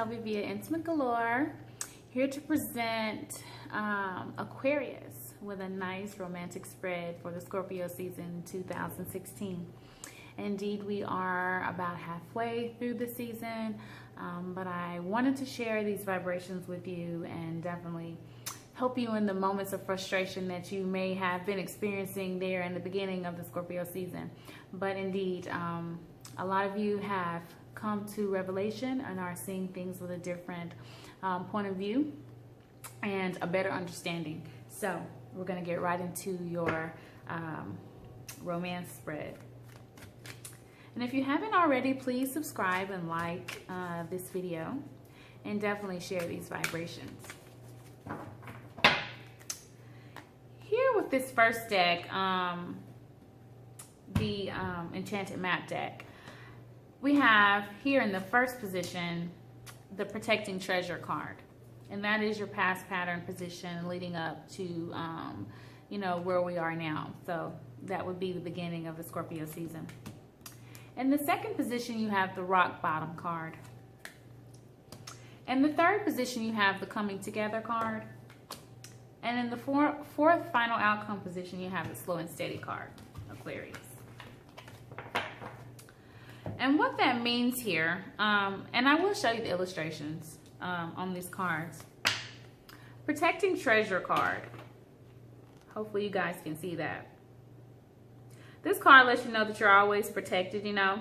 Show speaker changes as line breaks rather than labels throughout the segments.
Nove via Intimate Galore, here to present Aquarius with a nice romantic spread for the Scorpio season 2016. Indeed, we are about halfway through the season, but I wanted to share these vibrations with you and definitely help you in the moments of frustration that you may have been experiencing there in the beginning of the Scorpio season. But indeed, a lot of you have come to revelation and are seeing things with a different point of view and a better understanding. So we're going to get right into your romance spread. And if you haven't already, please subscribe and like this video and definitely share these vibrations. Here with this first deck, the Enchanted Map deck, we have here in the first position the Protecting Treasure card, and that is your past pattern position leading up to you know, where we are now. So that would be the beginning of the Scorpio season. In the second position, you have the Rock Bottom card. In the third position, you have the Coming Together card. And in the fourth final outcome position, you have the Slow and Steady card, Aquarius. And what that means here, and I will show you the illustrations on these cards. Protecting Treasure card. Hopefully you guys can see that. This card lets you know that you're always protected, you know,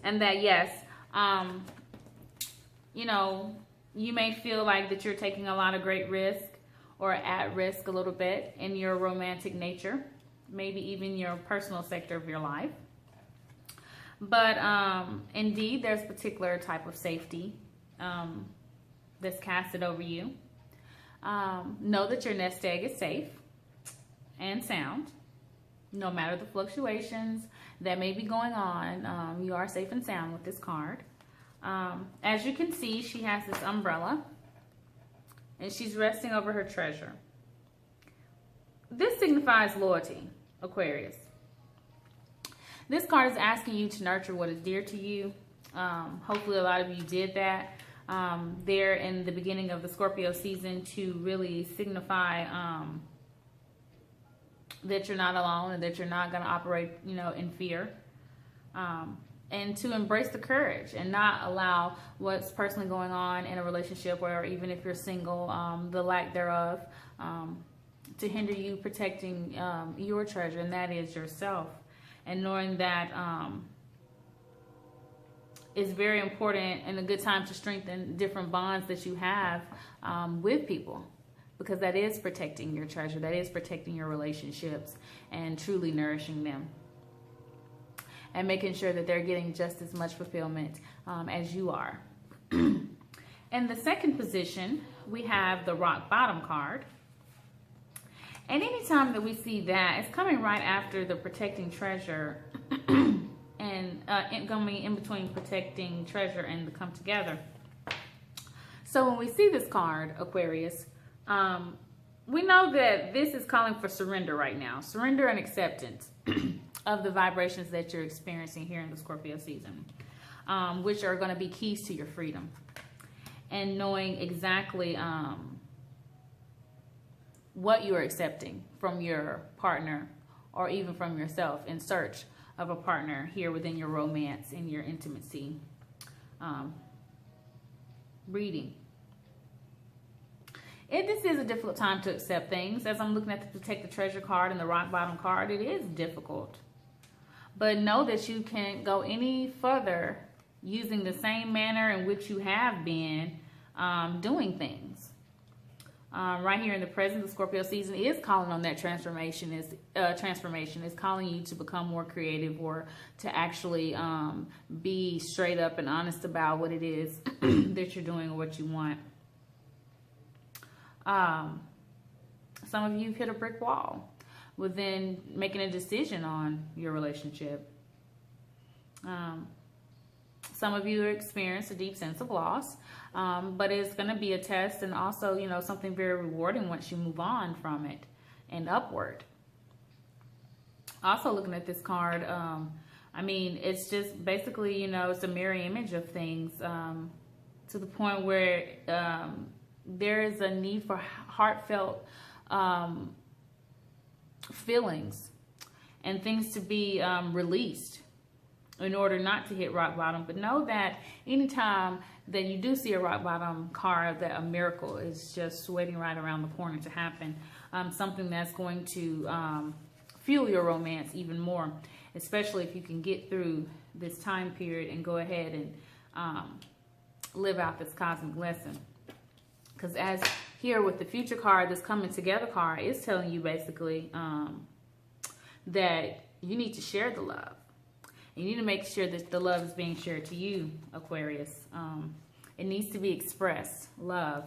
and that yes, you know, you may feel like that you're taking a lot of great risk or at risk a little bit in your romantic nature, maybe even your personal sector of your life. But indeed, there's a particular type of safety that's casted over you. Know that your nest egg is safe and sound. No matter the fluctuations that may be going on, you are safe and sound with this card. As you can see, she has this umbrella and she's resting over her treasure. This signifies loyalty, Aquarius. This card is asking you to nurture what is dear to you. Hopefully a lot of you did that there in the beginning of the Scorpio season to really signify that you're not alone and that you're not going to operate, you know, in fear. And to embrace the courage and not allow what's personally going on in a relationship, or even if you're single, the lack thereof, to hinder you protecting your treasure, and that is yourself. And knowing that is very important and a good time to strengthen different bonds that you have with people, because that is protecting your treasure, that is protecting your relationships and truly nourishing them and making sure that they're getting just as much fulfillment as you are. In the second position, we have the Rock Bottom card. And anytime that we see that, it's coming right after the Protecting Treasure and going in between Protecting Treasure and the Come Together. So when we see this card, Aquarius, we know that this is calling for surrender right now. Surrender and acceptance of the vibrations that you're experiencing here in the Scorpio season, which are going to be keys to your freedom. And knowing exactly what you are accepting from your partner or even from yourself in search of a partner here within your romance and your intimacy reading. This is a difficult time to accept things. As I'm looking at the Protect the Treasure card and the Rock Bottom card, it is difficult. But know that you can't go any further using the same manner in which you have been doing things. Right here in the present, the Scorpio season is calling on that transformation. Is calling you to become more creative, or to actually be straight up and honest about what it is that you're doing or what you want. Some of you have hit a brick wall within making a decision on your relationship. Some of you experience a deep sense of loss, but it's going to be a test and also, you know, something very rewarding once you move on from it and upward. Also looking at this card, I mean, it's just basically, you know, it's a mirror image of things to the point where there is a need for heartfelt feelings and things to be released in order not to hit rock bottom. But know that anytime that you do see a rock bottom card, that a miracle is just waiting right around the corner to happen. Something that's going to fuel your romance even more, especially if you can get through this time period and go ahead and live out this cosmic lesson. Because as here with the future card, this coming together card is telling you basically that you need to share the love. You need to make sure that the love is being shared to you, Aquarius. It needs to be expressed, love.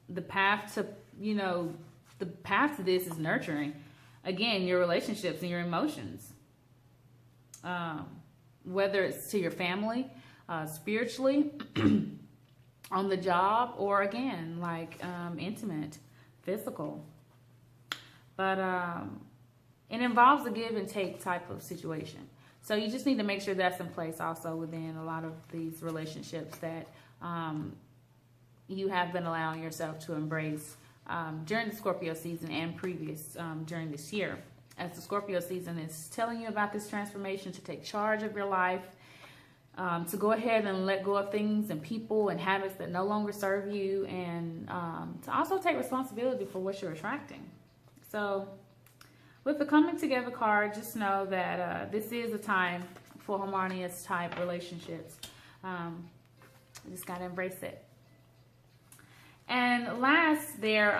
The path to, the path to this is nurturing. Again, your relationships and your emotions. Whether it's to your family, spiritually, on the job, or again, like intimate, physical. But it involves a give and take type of situation. So you just need to make sure that's in place also within a lot of these relationships that you have been allowing yourself to embrace during the Scorpio season and previous during this year. As the Scorpio season is telling you about this transformation, to take charge of your life, to go ahead and let go of things and people and habits that no longer serve you, and to also take responsibility for what you're attracting. So with the coming together card, just know that this is a time for harmonious type relationships. You just got to embrace it. And last there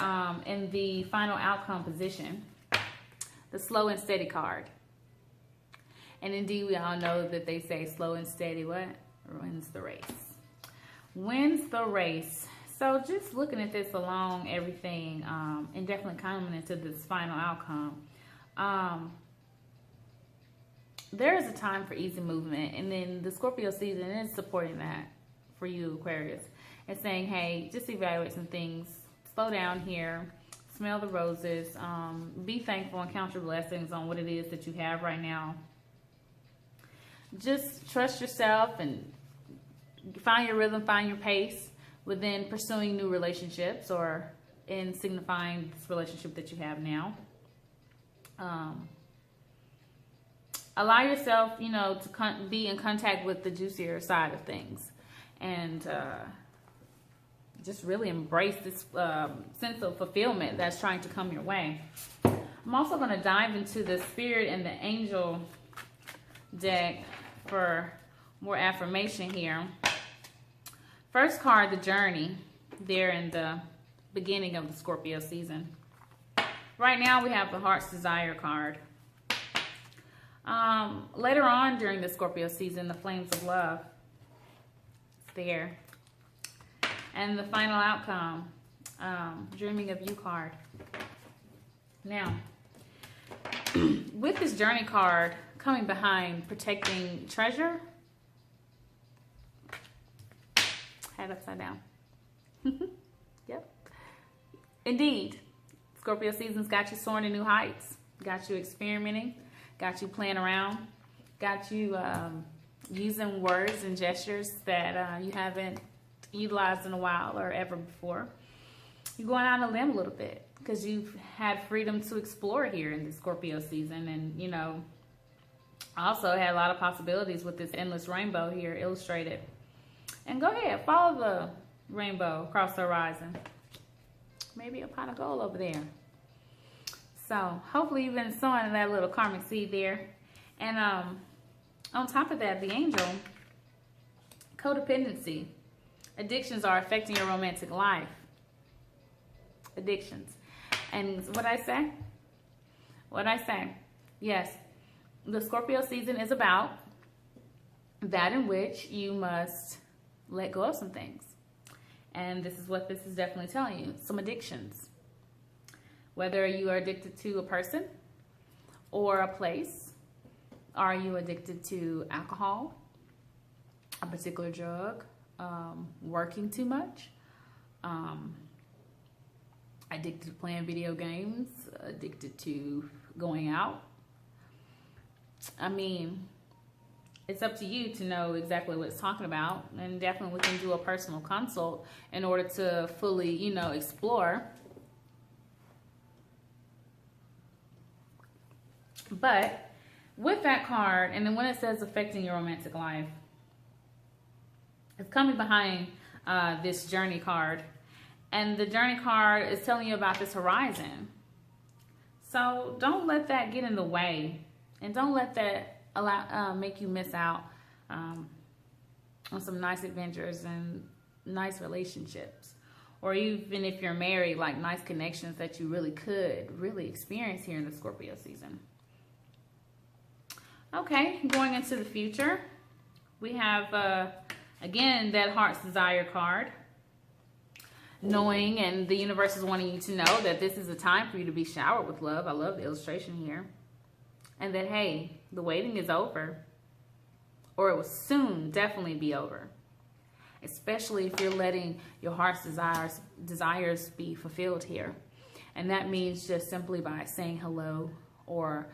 in the final outcome position, the slow and steady card. And indeed, we all know that they say slow and steady, what? Wins the race. Wins the race. So just looking at this along, everything, and definitely coming into this final outcome, there is a time for easy movement. And then the Scorpio season is supporting that for you, Aquarius. And saying, hey, just evaluate some things. Slow down here. Smell the roses. Be thankful and count your blessings on what it is that you have right now. Just trust yourself and find your rhythm, find your pace within pursuing new relationships or in signifying this relationship that you have now. Allow yourself, to be in contact with the juicier side of things. And just really embrace this sense of fulfillment that's trying to come your way. I'm also going to dive into the spirit and the angel deck for more affirmation here. First card, the journey, there in the beginning of the Scorpio season. Right now we have the heart's desire card. Later on during the Scorpio season, the flames of love. It's there. And the final outcome, dreaming of you card. Now, with this journey card coming behind protecting treasure, head upside down. Yep. Indeed, Scorpio season's got you soaring to new heights, got you experimenting, got you playing around, got you using words and gestures that you haven't utilized in a while or ever before. You're going out on a limb a little bit because you've had freedom to explore here in the Scorpio season, and also had a lot of possibilities with this endless rainbow here illustrated. And go ahead, follow the rainbow across the horizon. Maybe a pot of gold over there. So hopefully you've been sowing that little karmic seed there. And on top of that, the angel, codependency. Addictions are affecting your romantic life. Addictions. And what I say? Yes, the Scorpio season is about that in which you must let go of some things. And this is what this is definitely telling you. Some addictions. Whether you are addicted to a person or a place. Are you addicted to alcohol? A particular drug? Working too much? Addicted to playing video games? Addicted to going out? I mean, it's up to you to know exactly what it's talking about, and definitely we can do a personal consult in order to fully, you know, explore. But with that card, and then when it says affecting your romantic life, it's coming behind this journey card, and the journey card is telling you about this horizon. So don't let that get in the way, and don't let that make you miss out on some nice adventures and nice relationships, or even if you're married, like nice connections that you could experience here in the Scorpio season. Okay, going into the future, we have again that heart's desire card, knowing, and the universe is wanting you to know that this is a time for you to be showered with love. I love the illustration here. And that, hey, the waiting is over, or it will soon definitely be over, especially if you're letting your heart's desires be fulfilled here. And that means just simply by saying hello, or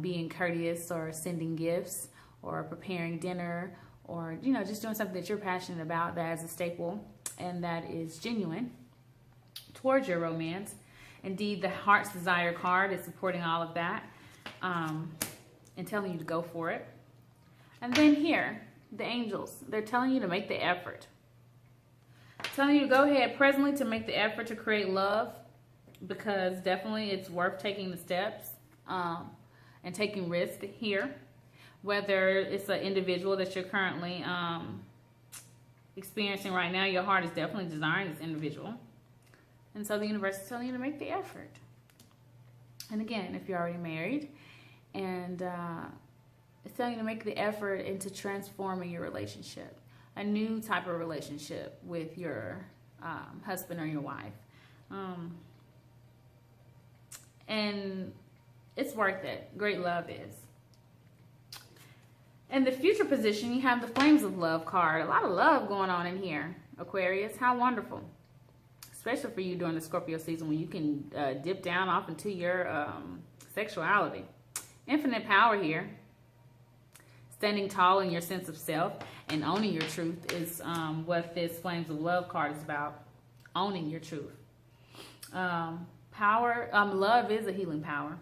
being courteous, or sending gifts, or preparing dinner, or, you know, just doing something that you're passionate about, that is a staple and that is genuine towards your romance. Indeed, the heart's desire card is supporting all of that. And telling you to go for it. And then here, the angels, they're telling you to make the effort. Telling you to go ahead presently to make the effort to create love, because definitely it's worth taking the steps and taking risk here. Whether it's an individual that you're currently experiencing right now, your heart is definitely desiring this individual. And so the universe is telling you to make the effort. And again, if you're already married, and it's telling you to make the effort into transforming your relationship, a new type of relationship with your husband or your wife. And it's worth it. Great love is. In the future position, you have the Flames of Love card. A lot of love going on in here, Aquarius. How wonderful. Especially for you during the Scorpio season, when you can dip down off into your sexuality. Infinite power here. Standing tall in your sense of self and owning your truth is what this Flames of Love card is about. Owning your truth. Love is a healing power.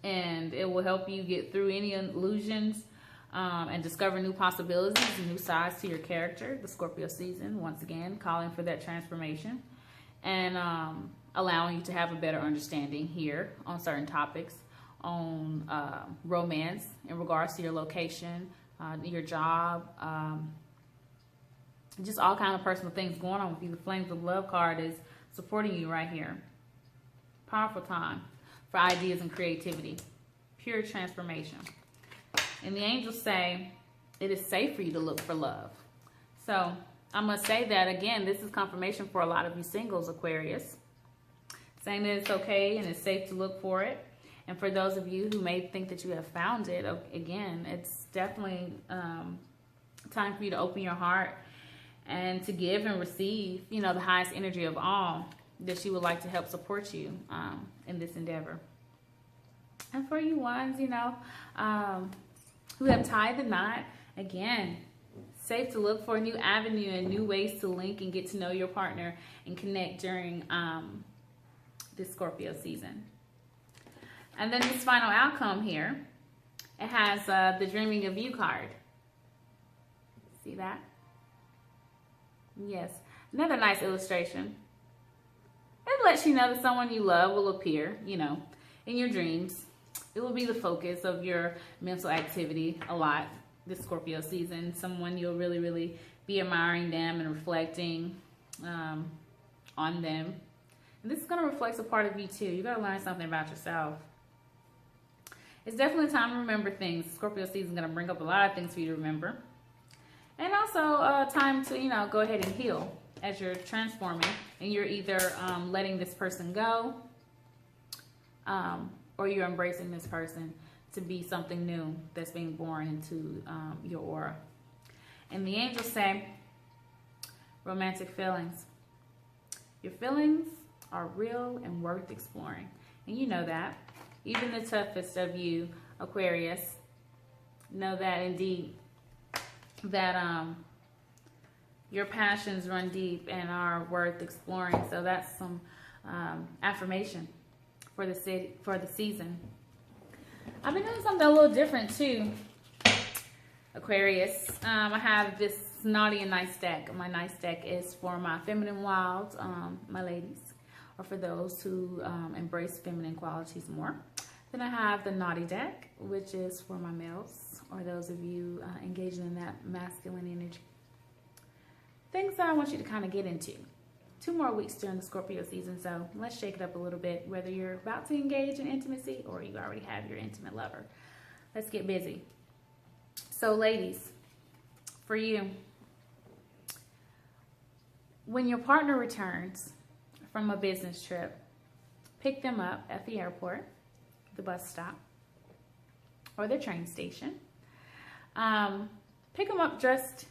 And it will help you get through any illusions and discover new possibilities, new sides to your character. The Scorpio season, once again, calling for that transformation and allowing you to have a better understanding here on certain topics, on romance in regards to your location, your job, just all kind of personal things going on with you. The Flames of Love card is supporting you right here. Powerful time for ideas and creativity. Pure transformation. And the angels say it is safe for you to look for love. So I must say that again, this is confirmation for a lot of you singles, Aquarius. Saying that it's okay and it's safe to look for it. And for those of you who may think that you have found it, again, it's definitely time for you to open your heart and to give and receive, you know, the highest energy of all, that she would like to help support you in this endeavor. And for you ones, you know, who have tied the knot, again, safe to look for a new avenue and new ways to link and get to know your partner and connect during this Scorpio season. And then this final outcome here, it has the Dreaming of You card. See that? Yes, another nice illustration. It lets you know that someone you love will appear, you know, in your dreams. It will be the focus of your mental activity a lot this Scorpio season. Someone you'll really, really be admiring them and reflecting on them. And this is going to reflect a part of you too. You got to learn something about yourself. It's definitely time to remember things. Scorpio season is going to bring up a lot of things for you to remember. And also time to, you know, go ahead and heal as you're transforming. And you're either letting this person go or you're embracing this person to be something new that's being born into your aura. And the angels say, romantic feelings. Your feelings are real and worth exploring. And you know that. Even the toughest of you, Aquarius, know that indeed that your passions run deep and are worth exploring. So that's some affirmation for the season. I've been doing something a little different too, Aquarius. I have this naughty and nice deck. My nice deck is for my feminine wild, my ladies, or for those who embrace feminine qualities more. Then I have the naughty deck, which is for my males, or those of you engaging in that masculine energy. Things that I want you to kind of get into. 2 more weeks during the Scorpio season, so let's shake it up a little bit, whether you're about to engage in intimacy or you already have your intimate lover. Let's get busy. So ladies, for you, when your partner returns from a business trip, pick them up at the airport, the bus stop, or the train station. Pick them up dressed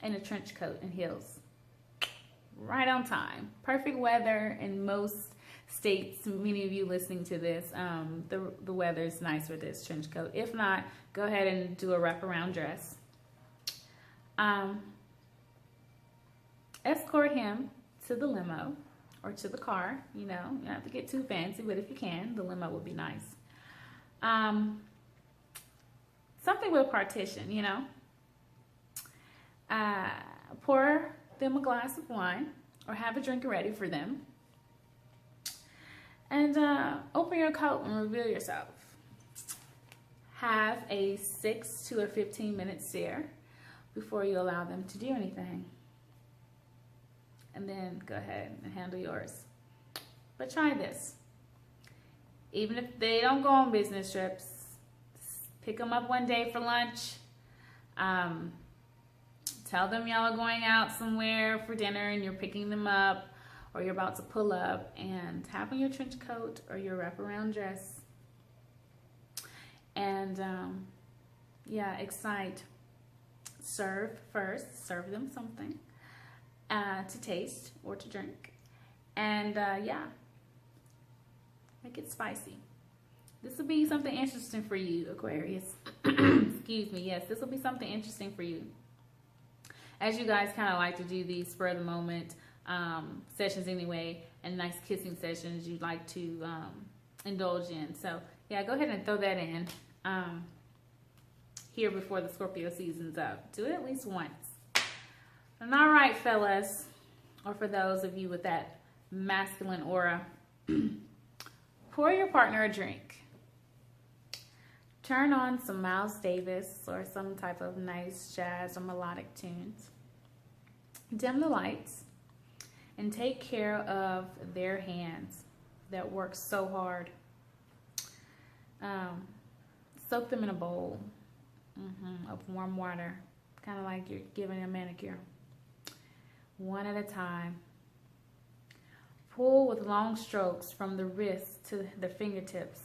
in a trench coat and heels. Right on time. Perfect weather in most states. Many of you listening to this, the weather is nice with this trench coat. If not, go ahead and do a wraparound dress. Escort him to the limo or to the car. You know, you don't have to get too fancy, but if you can, the limo would be nice. Something with partition, you know. Pour them a glass of wine or have a drink ready for them. And open your coat and reveal yourself. Have a 6 to 15 minute stare before you allow them to do anything. And then go ahead and handle yours. But try this. Even if they don't go on business trips, pick them up one day for lunch. Tell them y'all are going out somewhere for dinner and you're picking them up, or you're about to pull up, and have on your trench coat or your wraparound dress. And yeah, excite. Serve first. Serve them something to taste or to drink. And yeah, make it spicy. This will be something interesting for you, Aquarius. Excuse me. Yes, this will be something interesting for you. As you guys kind of like to do these spur of the moment sessions anyway, and nice kissing sessions you'd like to indulge in. So yeah, go ahead and throw that in here before the Scorpio season's up. Do it at least once. And all right, fellas, or for those of you with that masculine aura, pour your partner a drink. Turn on some Miles Davis or some type of nice jazz or melodic tunes. Dim the lights and take care of their hands that work so hard. Soak them in a bowl of warm water, kind of like you're giving a manicure. One at a time. Pull with long strokes from the wrist to the fingertips.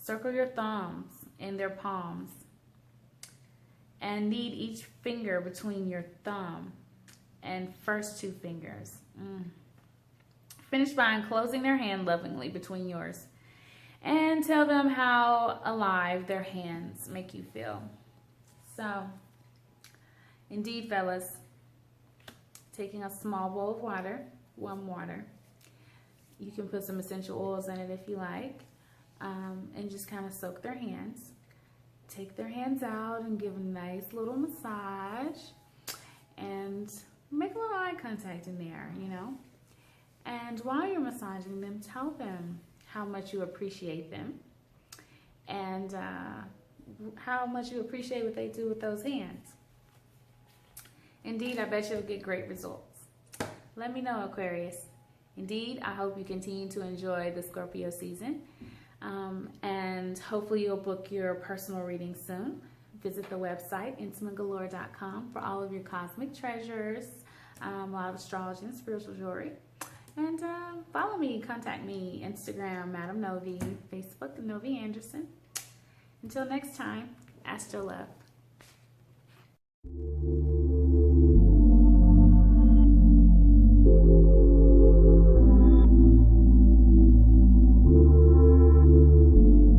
Circle your thumbs in their palms and knead each finger between your thumb and first 2 fingers. Finish by enclosing their hand lovingly between yours and tell them how alive their hands make you feel. So, indeed, fellas, taking a small bowl of water, warm water. You can put some essential oils in it if you like. And just kind of soak their hands. Take their hands out and give a nice little massage. And make a little eye contact in there, you know. And while you're massaging them, tell them how much you appreciate them. And how much you appreciate what they do with those hands. Indeed, I bet you'll get great results. Let me know, Aquarius. Indeed, I hope you continue to enjoy the Scorpio season. And hopefully you'll book your personal reading soon. Visit the website, intimategalore.com, for all of your cosmic treasures, a lot of astrology and spiritual jewelry. And follow me, contact me, Instagram, Madam Nove, Facebook, Nove Anderson. Until next time, Astro Love.